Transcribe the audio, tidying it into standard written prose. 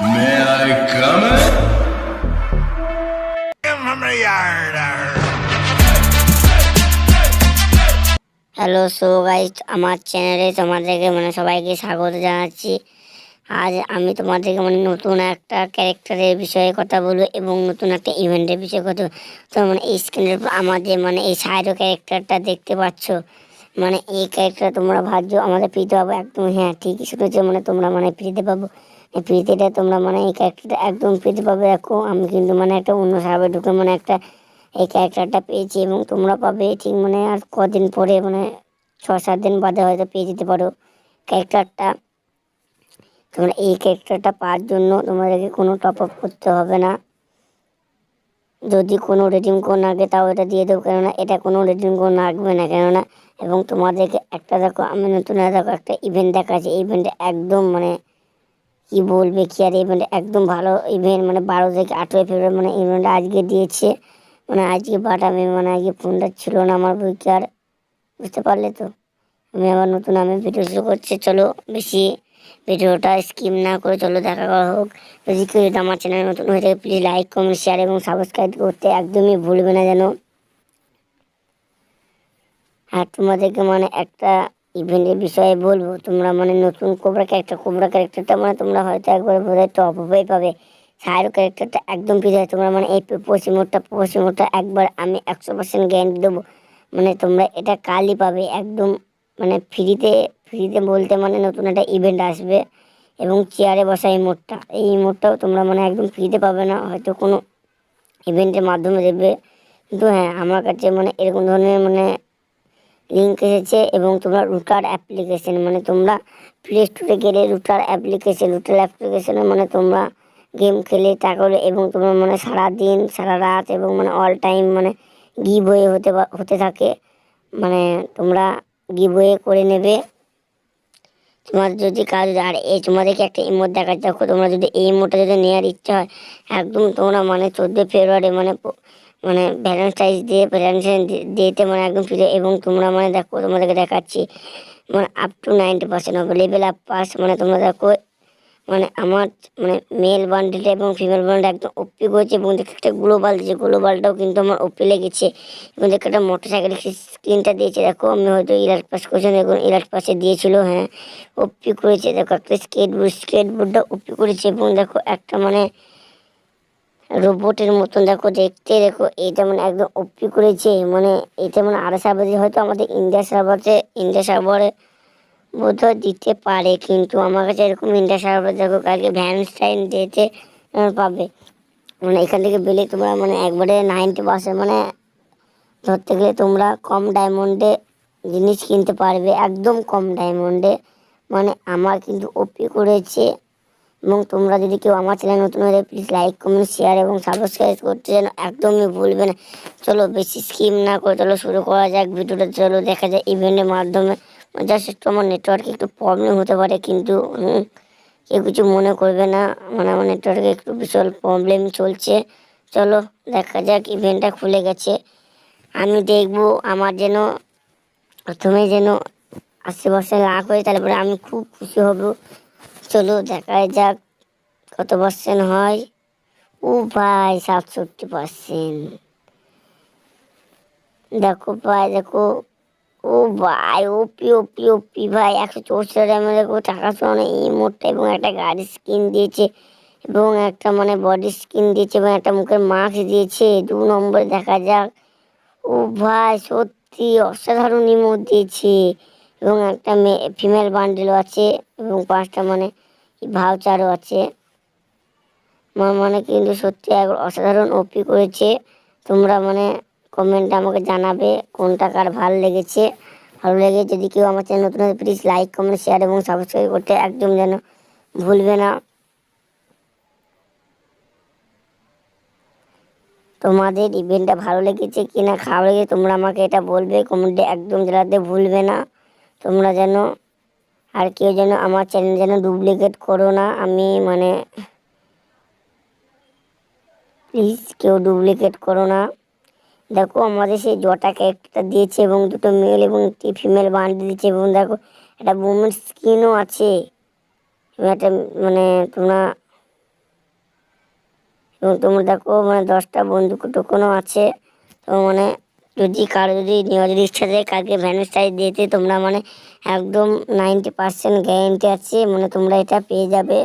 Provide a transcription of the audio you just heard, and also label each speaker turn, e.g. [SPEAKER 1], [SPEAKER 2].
[SPEAKER 1] May I come in?
[SPEAKER 2] Hello so guys, আমার চ্যানেলে তোমাদেরকে সবাইকে স্বাগত জানাচ্ছি। আজ আমি তোমাদেরকে নতুন একটা ক্যারেক্টারের বিষয়ে কথা বলবো এবং নতুন একটা ইভেন্টের বিষয়ে কথা বলবো। তো এই স্ক্রিনের উপর আমাদের এই সাইডো ক্যারেক্টারটা দেখতে পাচ্ছ। এই ক্যারেক্টার তোমরা ভাবছো আমাদের ফ্রিতে পাবো, একদম হ্যাঁ ঠিকই শুনেছো। তোমরা ফ্রিতে পাবো। এই ফ্রিতে তোমরা এই ক্যারেক্টারটা একদম ফ্রিতে পাবে। দেখো আমি কিন্তু একটা অন্য সার্ভারে ঢুকে একটা এই ক্যারেক্টারটা পেয়েছি এবং তোমরা পাবে ঠিক আর কদিন পরে 6-7 দিন বাদে হয়তো পেয়ে যেতে পারো ক্যারেক্টারটা। তোমরা এই ক্যারেক্টারটা পাওয়ার জন্য তোমাদেরকে কোনো টপ আপ করতে হবে না। যদি কোনো রেডিং কোড লাগে তাও এটা দিয়ে দেবো, কেননা এটা কোনো রেডিং কোড লাগবে না কেননা। এবং তোমাদেরকে একটা দেখো, আমি নতুন দেখো একটা ইভেন্ট দেখাচ্ছি। এই ইভেন্টে একদম কি বলবে কি আর, ইভেন্ট একদম ভালো ইভেন্ট 12 থেকে 18 ফেব্রুয়ারি ইভেন্ট আজকে দিয়েছে। আজকে বাট আমি আজকে ফোনটা ছিল না আমার বইকে। আর বুঝতে পারলে তো আমি আবার নতুন ভিডিও শুরু করছি। চলো বেশি ভিডিওটা স্কিপ না করে চলো দেখা করা হোক। যদি কেউ আমার চ্যানেল নতুন হয়ে থাকে প্লিজ লাইক কমেন্ট শেয়ার এবং সাবস্ক্রাইব করতে একদমই ভুলবে না যেন। আর তোমাদেরকে একটা ইভেন্টের বিষয়ে বলবো। তোমরা নতুন কোবরা ক্যারেক্টারটা তোমরা হয়তো একবার বোধহয় টপ হয়ে পাবে। সাইরো ক্যারেক্টারটা একদম ফ্রি হয়। তোমরা এই পশ্চিমোটটা একবার আমি 100% গ্যারান্টি দেবো। তোমরা এটা কালই পাবে একদম ফ্রিতে। ফ্রিতে বলতে নতুন একটা ইভেন্ট আসবে এবং চেয়ারে বসা এই মোডটাও তোমরা একদম ফ্রিতে পাবে না, হয়তো কোনো ইভেন্টের মাধ্যমে দেবে। কিন্তু হ্যাঁ আমার কাছে এরকম ধরনের লিঙ্ক এসেছে এবং তোমরা রুটার অ্যাপ্লিকেশন তোমরা প্লে স্টোরে গেলে রুটার অ্যাপ্লিকেশনে তোমরা গেম খেলে তারপরে এবং তোমরা সারাদিন সারা রাত এবং অল টাইম গিভ ওয়ে হতে থাকে। তোমরা গিভ ওয়ে করে নেবে। তোমার যদি কাজ আর এই তোমাদেরকে একটা ইমোট দেখাচ্ছে। দেখো তোমরা যদি এই ইমোটটা যদি নেওয়ার ইচ্ছা হয় একদম তোমরা 14 ফেব্রুয়ারি ভ্যালেন্টাইন্স ডেতে একদম ফ্রি। এবং তোমরা দেখো তোমাদেরকে দেখাচ্ছি আপ টু 90% হবে লেভেল আপ পাস। তোমরা দেখো আমার মেল বান্ডেলটা এবং ফিমেল বান্ডেল একদম ওপি করেছে এবং দেখো একটা গ্লোবাল দিয়েছে, গ্লোবালটাও কিন্তু আমার ওপি লেগেছে। এবং দেখো একটা মোটর সাইকেল স্ক্রিনটা দিয়েছে। দেখো আমি হয়তো ইলার্ট পাস করেছি, দেখুন ইলার্ট পাসে দিয়েছিল, হ্যাঁ ওপি করেছে। দেখো একটা স্কেটবোর্ডটা ওপি করেছে এবং দেখো একটা রোবটের মতন দেখো দেখতে। দেখো এইটা একদম ওপি করেছে। এটা আরো সার্ভারে হয়তো আমাদের ইন্ডিয়া সার্ভারে বোধহয় দিতে পারে, কিন্তু আমার কাছে এরকম ইন্ডিয়া সার্ভার দেখো কালকে ভ্যালেন্টাইন ডেতে পাবে। এখান থেকে পেলে তোমরা একবারে 90% ধরতে গেলে তোমরা কম ডায়মন্ডে জিনিস কিনতে পারবে, একদম কম ডায়মন্ডে। আমার কিন্তু ওপি করেছে। এবং তোমরা যদি কেউ আমার চ্যানেল নতুন হয়ে যায় প্লিজ লাইক কমেন্ট শেয়ার এবং সাবস্ক্রাইব করতে যেন একদমই ভুলবে না। চলো বেশি স্কিম না করে চলো শুরু করা যাক ভিডিওটা। চলো দেখা যায় ইভেন্টের মাধ্যমে। জাস্ট একটু আমার নেটওয়ার্কে একটু প্রবলেম হতে পারে, কিন্তু কেউ কিছু মনে করবে না। আমার নেটওয়ার্কে একটু বিশাল প্রবলেম চলছে। চলো দেখা যাক, ইভেন্টটা খুলে গেছে। আমি দেখবো আমার যেন প্রথমে যেন 80% লাখ হয়, তারপরে আমি খুব খুশি হব। চলো দেখা যাক কত পার্সেন্ট হয়। ও ভাই 67%। দেখো ভাই দেখো, ও ভাই ওপি ওপি ওপি ভাই 164 দেখো টাকা শোনা এই মোটটা এবং একটা গাড়ির স্কিন দিয়েছে এবং একটা বডি স্কিন দিয়েছে এবং একটা মুখের মাস্ক দিয়েছে। 2 নম্বরে দেখা যাক। ও ভাই সত্যি অসাধারণ ইমোট দিয়েছে এবং একটা ফিমেল বান্ডেলও আছে এবং 5টা ভাউচারও আছে। কিন্তু সত্যি অসাধারণ ওপি করেছে। তোমরা কমেন্টে আমাকে জানাবে কোনটা কার ভালো লেগেছে। ভালো লেগে যদি কেউ আমার চ্যানেল নতুন হয় প্লিজ লাইক কমেন্ট শেয়ার এবং সাবস্ক্রাইব করতে একদম যেন ভুলবে না। তোমাদের ইভেন্টটা ভালো লেগেছে কি না খারাপ লেগেছে তোমরা আমাকে এটা বলবে কমেন্টে, একদম জানাতে ভুলবে না তোমরা যেন। আর কেউ যেন আমার চ্যানেল যেন ডুপ্লিকেট করো না। আমি প্লিজ কেউ ডুপ্লিকেট করো না। দেখো আমাদের সেই জটা ক্যারেক্টার দিয়েছে এবং 2টো মেল এবং 1টি ফিমেল বান্ডেল দিয়েছে এবং দেখো একটা উমেন স্কিনও আছে এবং একটা তোমরা এবং তোমরা দেখো মানে 10টা বন্দুক টোকনও আছে। তো মানে যদি কারো যদি নেওয়া যদি ইচ্ছা থাকে কালকে ভ্যানিশ টাইপ দিয়েতে তোমরা মানে একদম 90% গ্যারেন্টি আছে, মানে তোমরা এটা পেয়ে যাবে।